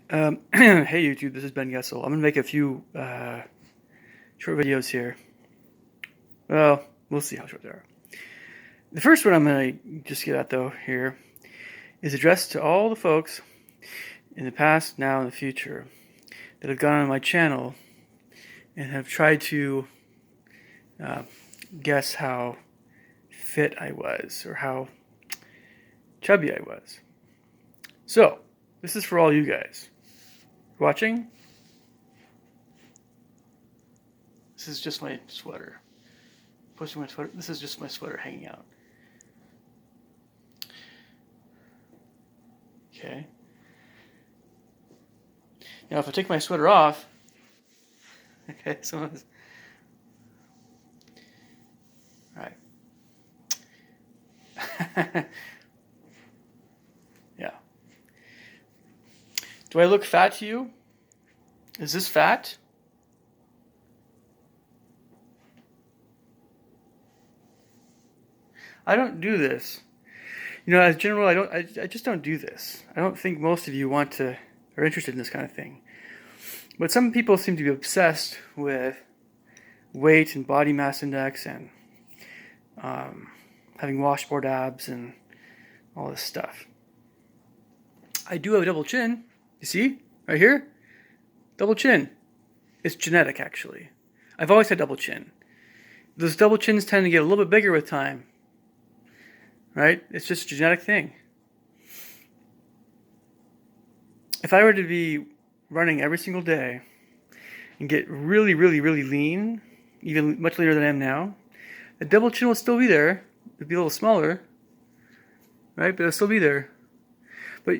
Hey YouTube, this is Ben Gessel. I'm gonna make a few short videos here. Well, we'll see how short they are. The first one I'm gonna just get at though here is addressed to all the folks in the past, now, and the future that have gone on my channel and have tried to uh, guess how fit I was or how chubby I was. So, this is for all you guys watching. This is just my sweater. Pushing my sweater. This is just my sweater hanging out. Okay. Now, if I take my sweater off, okay, so all right. Yeah. Do I look fat to you? Is this fat? I don't do this. As general, I just don't do this. I don't think most of you are interested in this kind of thing. But some people seem to be obsessed with weight and body mass index and having washboard abs and all this stuff. I do have a double chin. You see? Right here? Double chin. It's genetic, actually. I've always had double chin. Those double chins tend to get a little bit bigger with time. Right? It's just a genetic thing. If I were to be running every single day and get really, really, really lean, even much leaner than I am now, the double chin will still be there. It'd be a little smaller, right? But it'll still be there. But,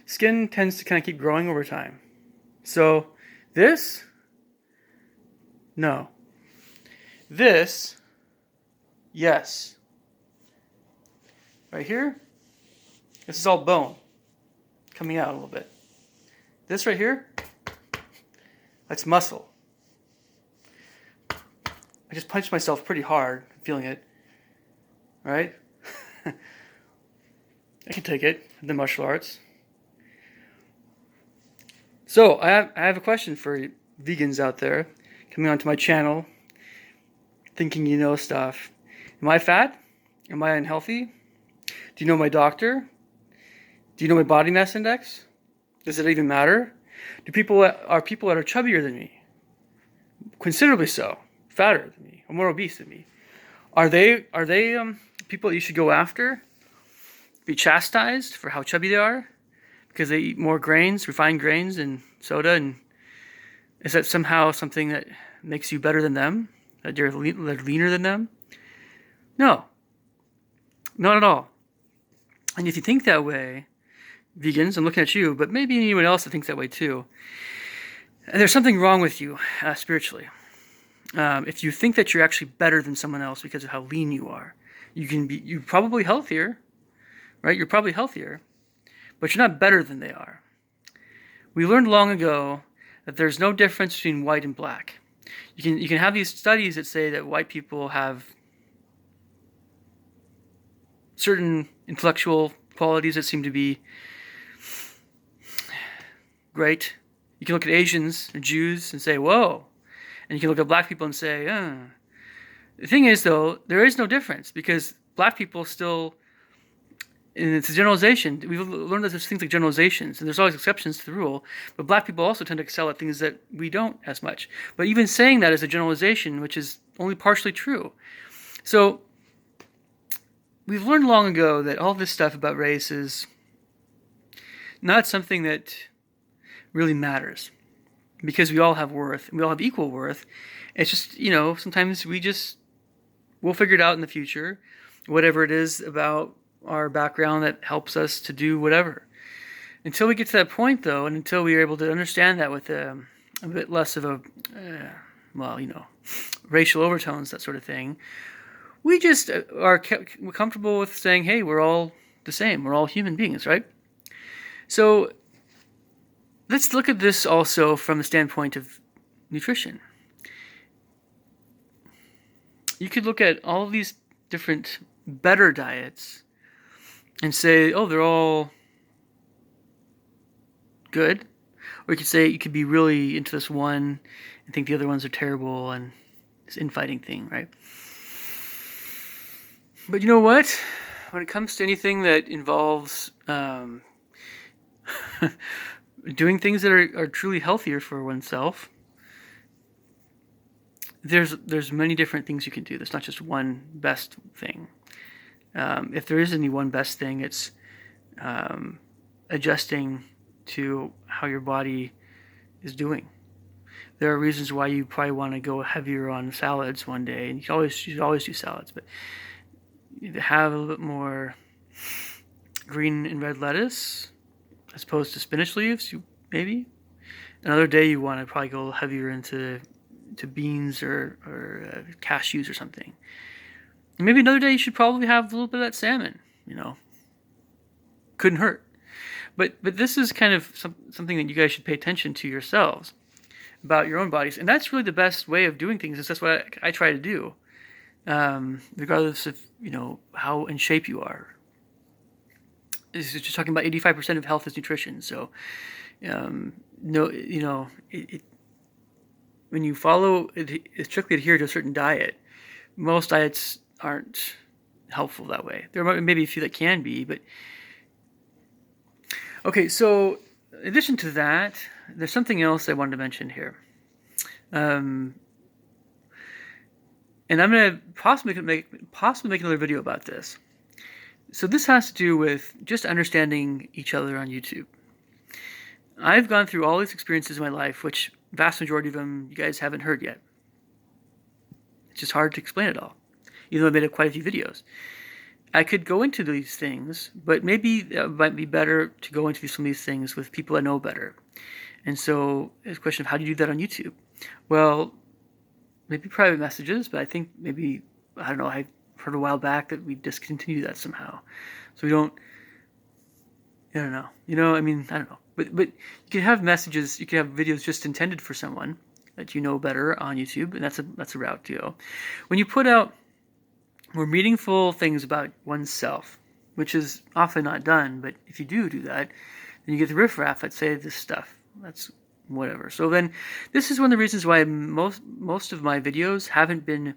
skin tends to kind of keep growing over time. So, this, no. This, yes. Right here, this is all bone coming out a little bit. This right here, that's muscle. I just punched myself pretty hard, feeling it, right? I can take it, the martial arts. So, I have a question for vegans out there coming onto my channel, thinking you know stuff. Am I fat? Am I unhealthy? Do you know my doctor? Do you know my body mass index? Does it even matter? Are people that are chubbier than me? Considerably so. Fatter than me, or more obese than me. Are they people that you should go after? Be chastised for how chubby they are? Because they eat more grains, refined grains, and soda? And is that somehow something that makes you better than them? That you're leaner than them? No. Not at all. And if you think that way, vegans, I'm looking at you, but maybe anyone else that thinks that way too, there's something wrong with you spiritually. If you think that you're actually better than someone else because of how lean you are, you're probably healthier, right? You're probably healthier, but you're not better than they are. We learned long ago that there's no difference between white and black. You can have these studies that say that white people have certain intellectual qualities that seem to be great. You can look at Asians or Jews and say, whoa. And you can look at black people and say, The thing is, though, there is no difference because black people still, and it's a generalization. We've learned that there's things like generalizations, and there's always exceptions to the rule. But black people also tend to excel at things that we don't as much. But even saying that is a generalization, which is only partially true. So, we've learned long ago that all this stuff about race is not something that really matters because we all have worth and we all have equal worth. It's just, sometimes we'll figure it out in the future, whatever it is about our background that helps us to do whatever. Until we get to that point, though, and until we are able to understand that with a bit less of racial overtones, that sort of thing, we just are comfortable with saying, hey, we're all the same. We're all human beings, right? So let's look at this also from the standpoint of nutrition. You could look at all of these different better diets and say, oh, they're all good. Or you could be really into this one and think the other ones are terrible and this infighting thing, right? But you know what? When it comes to anything that involves doing things that are truly healthier for oneself, there's many different things you can do. There's not just one best thing. If there is any one best thing, it's adjusting to how your body is doing. There are reasons why you probably want to go heavier on salads one day, and you should always do salads, but you have a little bit more green and red lettuce as opposed to spinach leaves, maybe. Another day you want to probably go heavier into beans or cashews or something. And maybe another day you should probably have a little bit of that salmon, Couldn't hurt. But this is kind of something that you guys should pay attention to yourselves about your own bodies. And that's really the best way of doing things. That's what I try to do, regardless of, how in shape you are. This is just talking about 85% of health is nutrition. So, when you strictly adhere to a certain diet, most diets aren't helpful that way. There may be a few that can be, but okay. So, in addition to that, there's something else I wanted to mention here, and I'm going to possibly make another video about this. So this has to do with just understanding each other on YouTube. I've gone through all these experiences in my life, which vast majority of them you guys haven't heard yet. It's just hard to explain it all, even though I made quite a few videos. I could go into these things, but maybe it might be better to go into some of these things with people I know better. And so it's a question of how do you do that on YouTube? Well, maybe private messages, but I think maybe, I don't know, I heard a while back that we discontinued that somehow. So we don't, I don't know. I don't know. But you can have messages, you can have videos just intended for someone that you know better on YouTube, and that's a route to go. When you put out more meaningful things about oneself, which is often not done, but if you do that, then you get the riffraff that say this stuff. That's whatever. So then, this is one of the reasons why most of my videos haven't been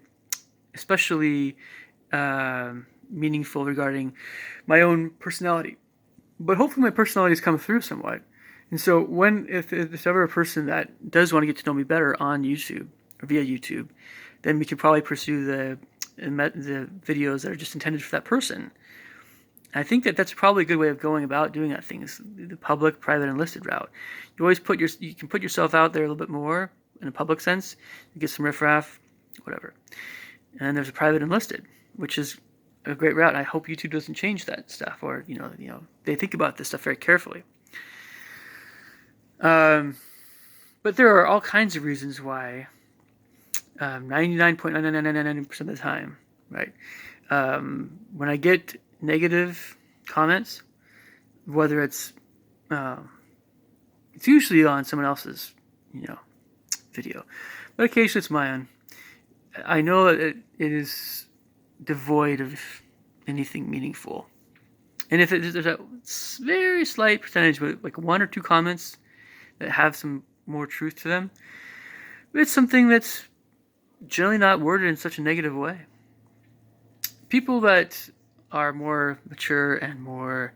especially meaningful regarding my own personality. But hopefully my personality has come through somewhat. And so if there's ever a person that does want to get to know me better on YouTube or via YouTube, then we could probably pursue the videos that are just intended for that person. And I think that's probably a good way of going about doing that thing, is the public, private, and listed route. You always you can put yourself out there a little bit more in a public sense. You get some riffraff, whatever. And then there's a private and listed, which is a great route. I hope YouTube doesn't change that stuff, or they think about this stuff very carefully. But there are all kinds of reasons why 99.99999% of the time, right? When I get negative comments, whether it's usually on someone else's, video, but occasionally it's my own. I know that it is devoid of anything meaningful, and if there's a very slight percentage, but like one or two comments that have some more truth to them, it's something that's generally not worded in such a negative way. People that are more mature and more,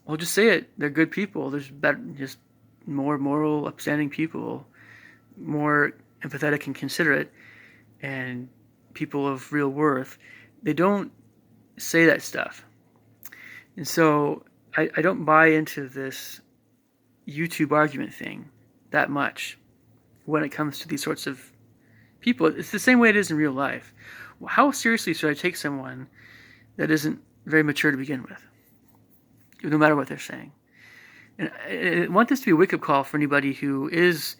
I'll just say it, they're good people. There's just more moral, upstanding people, more empathetic and considerate, and people of real worth. They don't say that stuff. And so I don't buy into this YouTube argument thing that much when it comes to these sorts of people. It's the same way it is in real life. How seriously should I take someone that isn't very mature to begin with, no matter what they're saying? And I want this to be a wake-up call for anybody who is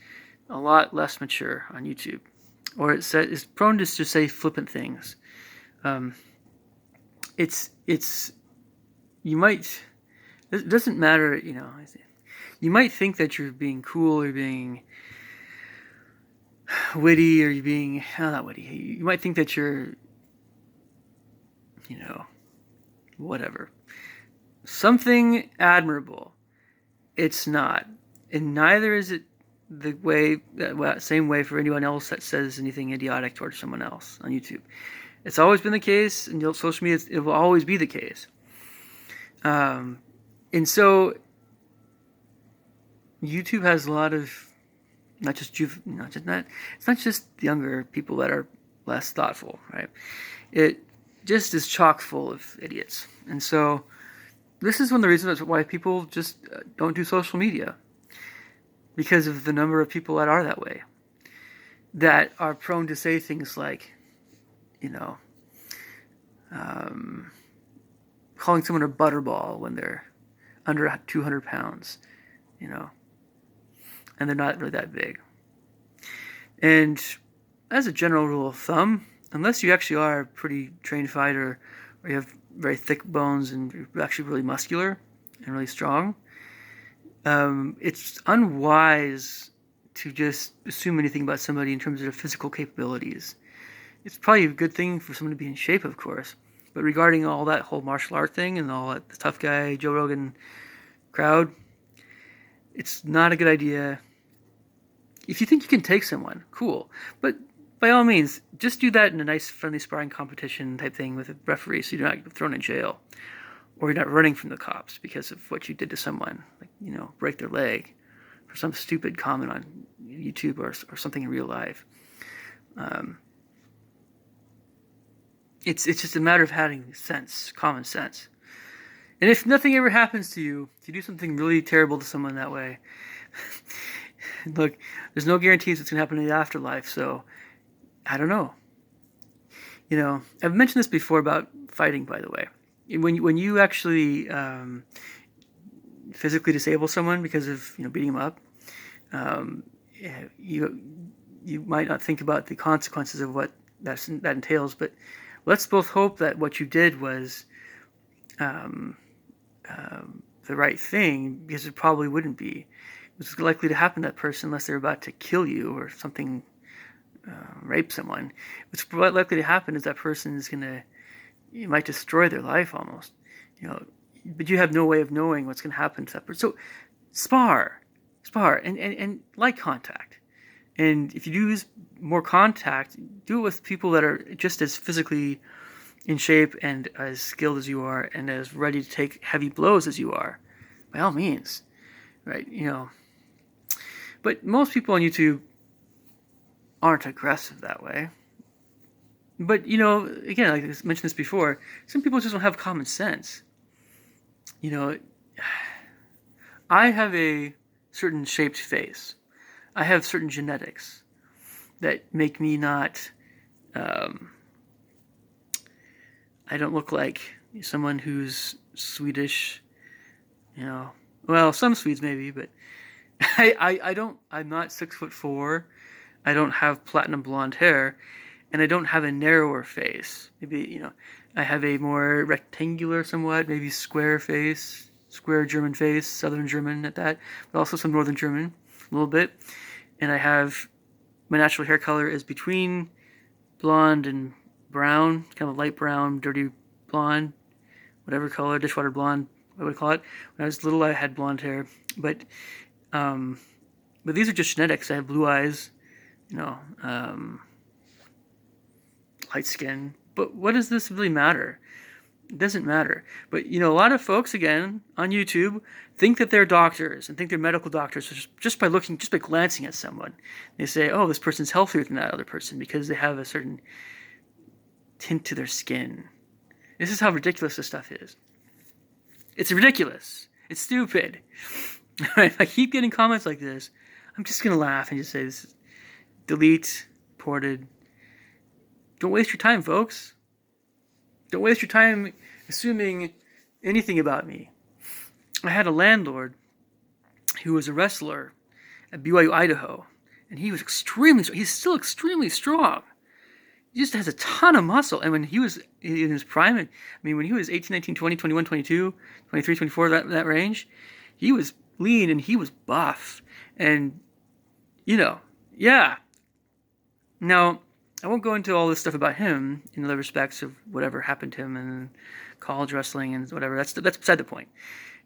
a lot less mature on YouTube, or is prone to just say flippant things. You might, it doesn't matter, you might think that you're being cool or being witty, or you're being, not witty, you might think that you're, whatever, something admirable. It's not. And neither is it the same way for anyone else that says anything idiotic towards someone else on YouTube. It's always been the case, and social media, it will always be the case. And so YouTube has a lot of it's not just younger people that are less thoughtful, right? It just is chock full of idiots. And so this is one of the reasons why people just don't do social media, because of the number of people that are that way, that are prone to say things like, calling someone a butterball when they're under 200 pounds, and they're not really that big. And as a general rule of thumb, unless you actually are a pretty trained fighter, or you have very thick bones and you're actually really muscular and really strong, it's unwise to just assume anything about somebody in terms of their physical capabilities. It's probably a good thing for someone to be in shape, of course. But regarding all that whole martial art thing and all that, the tough guy, Joe Rogan crowd, it's not a good idea. If you think you can take someone, cool. But by all means, just do that in a nice, friendly sparring competition type thing with a referee, so you're not thrown in jail. Or you're not running from the cops because of what you did to someone, like, break their leg for some stupid comment on YouTube or something in real life. It's just a matter of having sense, common sense. And if nothing ever happens to you, if you do something really terrible to someone that way, look, there's no guarantees what's going to happen in the afterlife, so I don't know. I've mentioned this before about fighting, by the way. When you actually physically disable someone because of beating them up, you might not think about the consequences of what that entails. But let's both hope that what you did was the right thing, because it probably wouldn't be. It's likely to happen to that person unless they're about to kill you or something, rape someone. What's likely to happen is that person is you might destroy their life almost, but you have no way of knowing what's going to happen to that person. So spar, and like contact. And if you use more contact, do it with people that are just as physically in shape and as skilled as you are and as ready to take heavy blows as you are, by all means, right? But most people on YouTube aren't aggressive that way. But, again, like I mentioned this before, some people just don't have common sense. I have a certain shaped face. I have certain genetics that make me not... I don't look like someone who's Swedish, Well, some Swedes maybe, but I'm not 6'4". I don't have platinum blonde hair. And I don't have a narrower face. Maybe, I have a more rectangular somewhat, maybe square face, square German face, Southern German at that, but also some Northern German, a little bit. And my natural hair color is between blonde and brown, kind of light brown, dirty blonde, whatever color, dishwater blonde, I would call it. When I was little, I had blonde hair. But these are just genetics. I have blue eyes, light skin. But what does this really matter? It doesn't matter. But, a lot of folks, again, on YouTube, think that they're doctors and think they're medical doctors just by glancing at someone. They say, oh, this person's healthier than that other person because they have a certain tint to their skin. This is how ridiculous this stuff is. It's ridiculous. It's stupid. If I keep getting comments like this, I'm just going to laugh and just say, this is delete, reported. Don't waste your time, folks. Don't waste your time assuming anything about me. I had a landlord who was a wrestler at BYU, Idaho, and he was extremely strong. He's still extremely strong. He just has a ton of muscle. And when he was in his prime, when he was 18, 19, 20, 21, 22, 23, 24, that range, he was lean and he was buff. And, yeah. Now, I won't go into all this stuff about him in other respects of whatever happened to him and college wrestling and whatever. That's beside the point.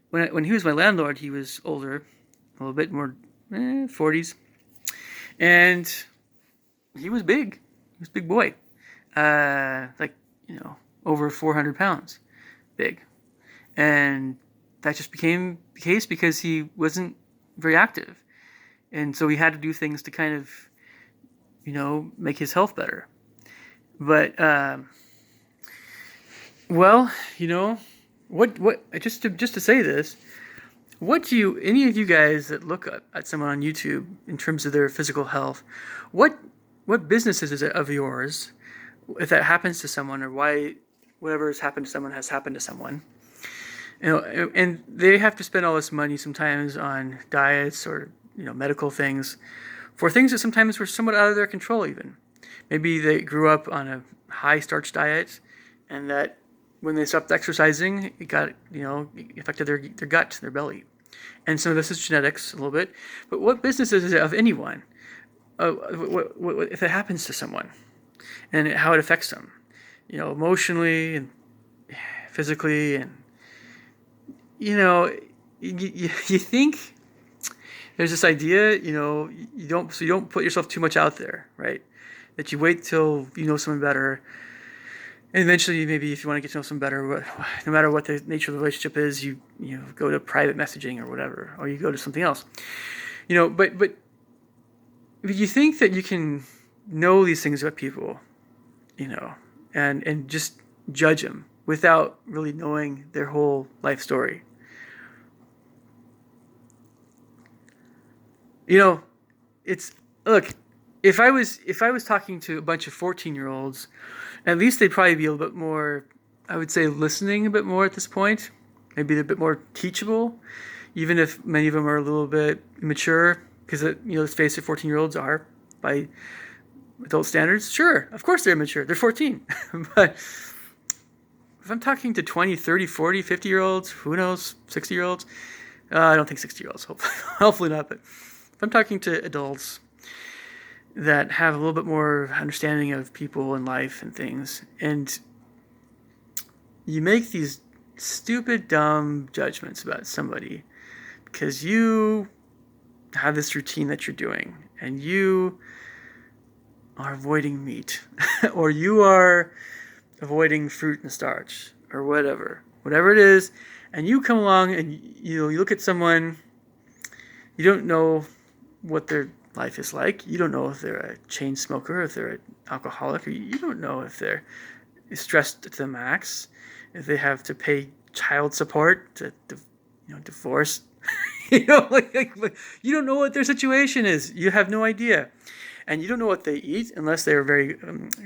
When he was my landlord, he was older, a little bit more, 40s, and he was big. He was a big boy, like over 400 pounds, big, and that just became the case because he wasn't very active, and so he had to do things to kind of make his health better. But well, what just to say this, what do any of you guys that look at someone on YouTube in terms of their physical health, what businesses is it of yours if that happens to someone, or why whatever has happened to someone has happened to someone, and they have to spend all this money sometimes on diets or medical things for things that sometimes were somewhat out of their control. Even maybe they grew up on a high starch diet, and that when they stopped exercising, it got affected their gut, their belly, and some of this is genetics a little bit. But what business is it of anyone? What if it happens to someone, and how it affects them, emotionally and physically, and you think there's this idea, you don't put yourself too much out there, right? That you wait till you know someone better, and eventually, maybe if you want to get to know someone better, no matter what the nature of the relationship is, you go to private messaging or whatever, or you go to something else, But you think that you can know these things about people, and just judge them without really knowing their whole life story. Look, if I was talking to a bunch of 14-year-olds, at least they'd probably be a little bit more, I would say, listening a bit more at this point. Maybe they're a bit more teachable, even if many of them are a little bit immature, because let's face it, 14-year-olds are, by adult standards, sure, of course they're immature. They're 14. But if I'm talking to 20, 30, 40, 50-year-olds, who knows, 60-year-olds, I don't think 60-year-olds, hopefully not, but if I'm talking to adults that have a little bit more understanding of people and life and things, and you make these stupid, dumb judgments about somebody because you have this routine that you're doing, and you are avoiding meat, or you are avoiding fruit and starch, or whatever it is, and you come along and you look at someone, you don't know what their life is like, you don't know if they're a chain smoker, if they're an alcoholic, or you don't know if they're stressed to the max, if they have to pay child support, to divorce. You don't know what their situation is. You have no idea. And you don't know what they eat unless they're very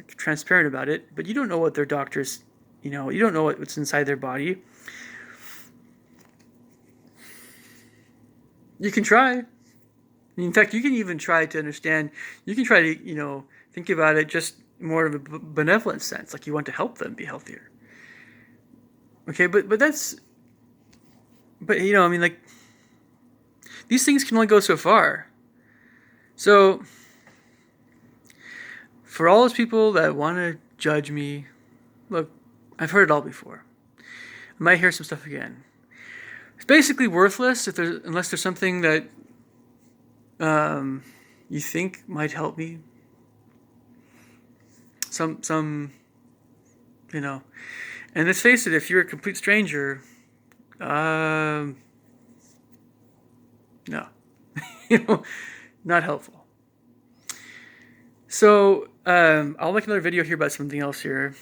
transparent about it. But you don't know what their doctors, you don't know what's inside their body. You can try. In fact, you can even try to understand. You can try to, think about it just more of a benevolent sense, like you want to help them be healthier. Okay, but these things can only go so far. So, for all those people that want to judge me, look, I've heard it all before. I might hear some stuff again. It's basically worthless unless there's something that you think might help me. Some, and let's face it, if you're a complete stranger, no, not helpful. So I'll make another video here about something else here,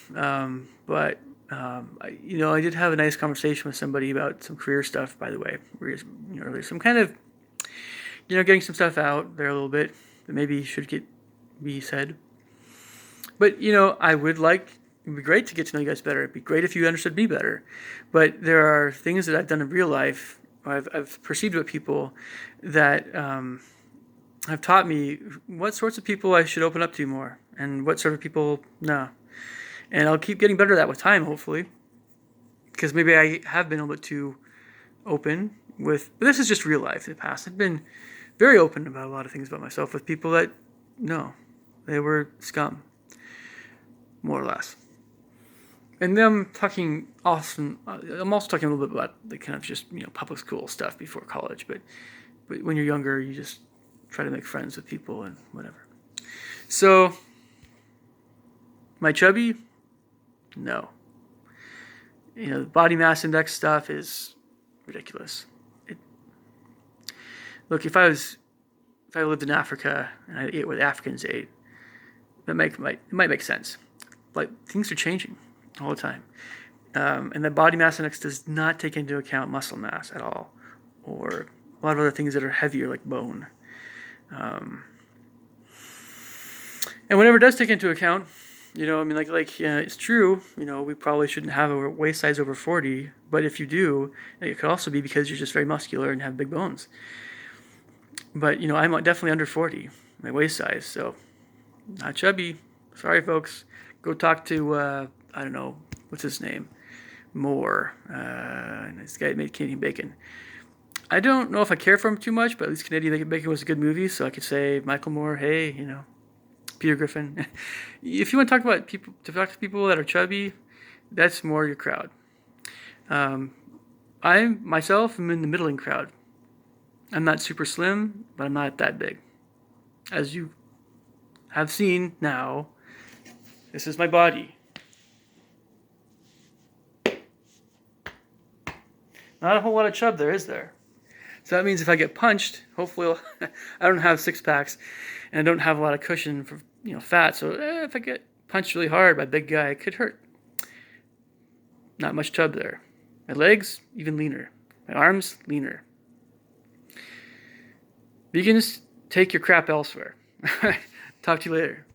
but I did have a nice conversation with somebody about some career stuff, by the way. Earlier, some kind of getting some stuff out there a little bit that maybe should be said. But it would be great to get to know you guys better. It'd be great if you understood me better. But there are things that I've done in real life, I've perceived with people that have taught me what sorts of people I should open up to more, and what sort of people no. And I'll keep getting better at that with time, hopefully, because maybe I have been a little bit too open with. But this is just real life. In the past, I've been very open about a lot of things about myself with people that no, they were scum, more or less. And then talking often, I'm also talking a little bit about the kind of just public school stuff before college. But when you're younger, you just try to make friends with people and whatever. So, am I chubby? No. The body mass index stuff is ridiculous. Look, if I lived in Africa and I ate what Africans ate, it might make sense. Like, things are changing all the time. And the body mass index does not take into account muscle mass at all, or a lot of other things that are heavier, like bone. And whenever it does take into account, it's true. We probably shouldn't have a waist size over 40, but if you do, it could also be because you're just very muscular and have big bones. But I'm definitely under 40, my waist size, so not chubby. Sorry, folks. Go talk to I don't know what's his name, Moore. This guy made Canadian Bacon. I don't know if I care for him too much, but at least Canadian Bacon was a good movie, so I could say Michael Moore. Hey, Peter Griffin. If you want to talk to people that are chubby, that's more your crowd. I myself am in the middling crowd. I'm not super slim, but I'm not that big. As you have seen now, this is my body. Not a whole lot of chub there, is there? So that means if I get punched, hopefully I don't have six packs, and I don't have a lot of cushion for fat. So if I get punched really hard by a big guy, it could hurt. Not much chub there. My legs, even leaner. My arms, leaner. Vegans, take your crap elsewhere. Talk to you later.